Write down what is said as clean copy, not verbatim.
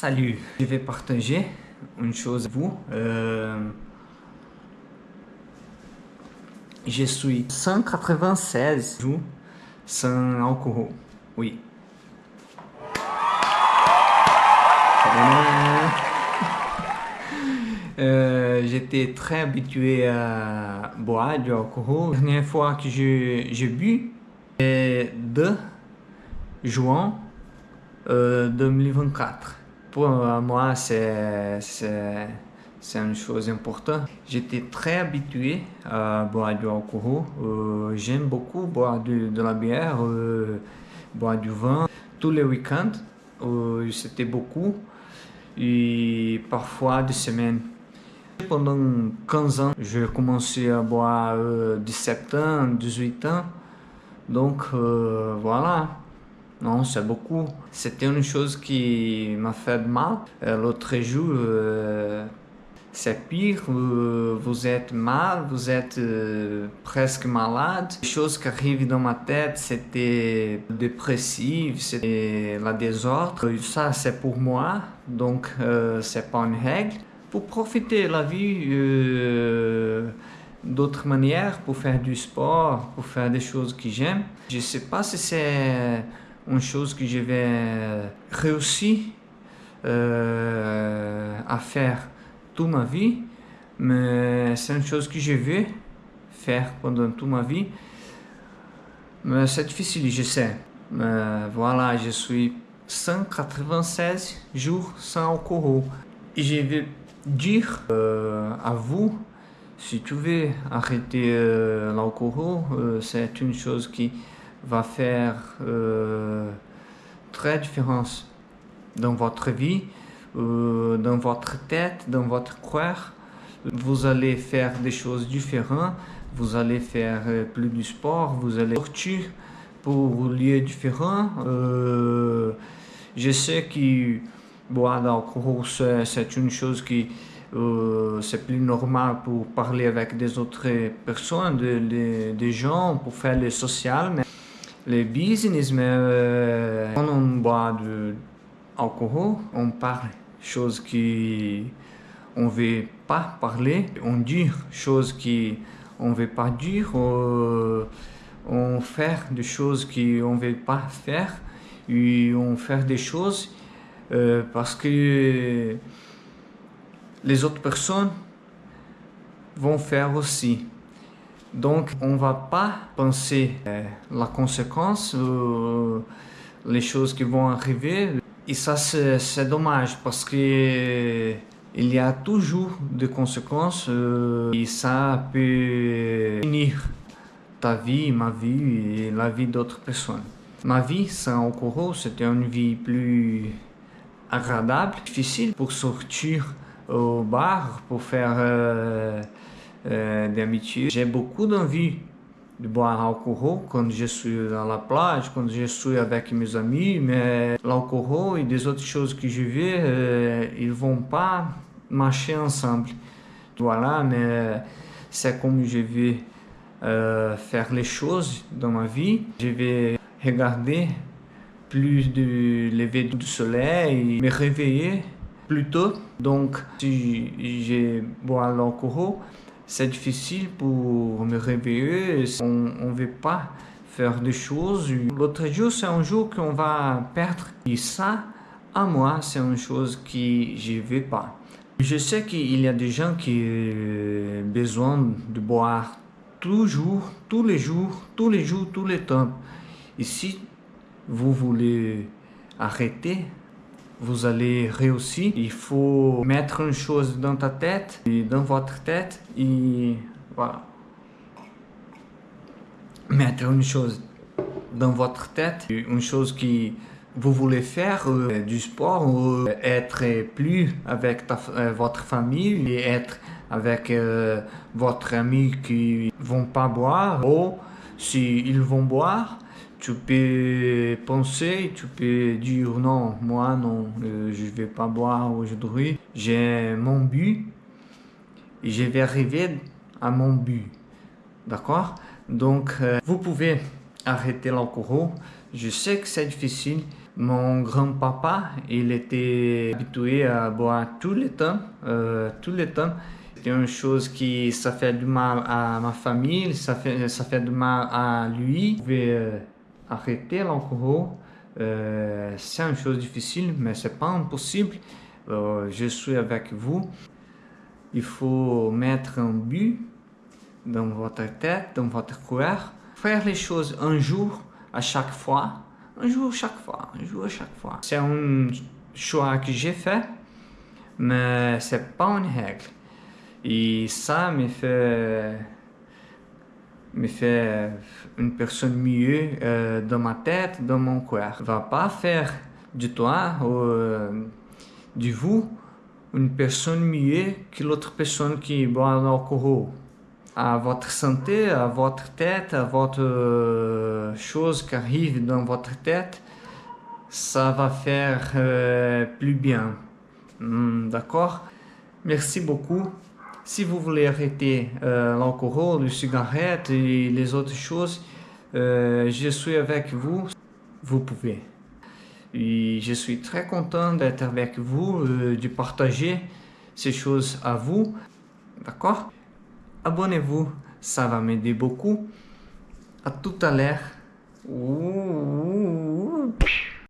Salut, je vais partager une chose avec vous. Je suis 196 jours sans alcool. Oui. J'étais très habitué à boire du alcool. La dernière fois que j'ai bu, c'est 2 juin 2024. Pour moi, c'est une chose importante. J'étais très habitué à boire du alcool. J'aime beaucoup boire de la bière, boire du vin. Tous les week-ends, c'était beaucoup. Et parfois des semaines. Pendant 15 ans, j'ai commencé à boire 17 ans, 18 ans. Donc voilà. Non, c'est beaucoup. C'était une chose qui m'a fait mal. L'autre jour, c'est pire. Vous êtes mal, vous êtes presque malade. Les choses qui arrivent dans ma tête, c'était dépressif, c'était la désordre. Ça, c'est pour moi, donc c'est pas une règle. Pour profiter de la vie d'autres manières, pour faire du sport, pour faire des choses que j'aime. Je sais pas si c'est une chose que je vais réussir à faire toute ma vie, mais c'est une chose que je veux faire pendant toute ma vie. Mais c'est difficile, je sais. Mais voilà, je suis 196 jours sans alcool. Et je vais dire à vous, si tu veux arrêter l'alcool, c'est une chose qui va faire très différence dans votre vie, dans votre tête, dans votre corps. Vous allez faire des choses différentes, vous allez faire plus du sport, vous allez sortir pour lieux différents. Je sais que boire d'alcool, c'est une chose qui c'est plus normal pour parler avec des autres personnes, des gens, pour faire le social, mais le business, mais quand on boit de alcool, on parle choses qui on veut pas parler, on dit choses qui on veut pas dire, on fait des choses qui on veut pas faire, et on fait des choses parce que les autres personnes vont faire aussi. Donc, on va pas penser la conséquence, les choses qui vont arriver. Et ça, c'est dommage parce que il y a toujours des conséquences et ça peut finir ta vie, ma vie et la vie d'autres personnes. Ma vie sans alcool, c'était une vie plus agréable, difficile pour sortir au bar, pour faire des amitiés. J'ai beaucoup d'envie de boire alcool quand je suis à la plage, quand je suis avec mes amis, mais l'alcool et des autres choses que je veux, ils vont pas marcher ensemble. Voilà, mais c'est comme je vais faire les choses dans ma vie. Je vais regarder plus de lever du soleil et me réveiller plus tôt. Donc, si je bois l'alcool, c'est difficile pour me réveiller. On ne veut pas faire des choses. L'autre jour, c'est un jour qu'on va perdre. Et ça, à moi, c'est une chose que je ne veux pas. Je sais qu'il y a des gens qui ont besoin de boire toujours, tous les jours, tous les jours, tout le temps. Et si vous voulez arrêter, vous allez réussir. Il faut mettre une chose dans ta tête et dans votre tête et voilà. Mettre une chose dans votre tête, une chose que vous voulez faire, du sport, ou être plus avec votre famille et être avec votre ami qui vont pas boire, ou s'ils vont boire. Tu peux penser, tu peux dire non, moi non, je ne vais pas boire aujourd'hui. J'ai mon but et je vais arriver à mon but. D'accord? Donc, vous pouvez arrêter l'alcool. Je sais que c'est difficile, Mon grand-papa, il était habitué à boire tout le temps, tout le temps. C'est une chose qui ça fait du mal à ma famille, ça fait du mal à lui. Vous pouvez arrêter l'alcool. C'est une chose difficile, mais c'est pas impossible. Je suis avec vous. Il faut mettre un but dans votre tête, dans votre cœur. Faire les choses un jour à chaque fois. Un jour chaque fois, un jour à chaque fois. C'est un choix que j'ai fait, mais c'est pas une règle. Et ça me fait une personne mieux dans ma tête, dans mon cœur. Va pas faire de toi ou de vous une personne mieux que l'autre personne qui boit l'alcool. À votre santé, à votre tête, à votre chose qui arrive dans votre tête, ça va faire plus bien. D'accord? Merci beaucoup. Si vous voulez arrêter l'alcool, les cigarettes et les autres choses, je suis avec vous. Vous pouvez. Et je suis très content d'être avec vous, de partager ces choses à vous. D'accord? Abonnez-vous, ça va m'aider beaucoup. À tout à l'heure.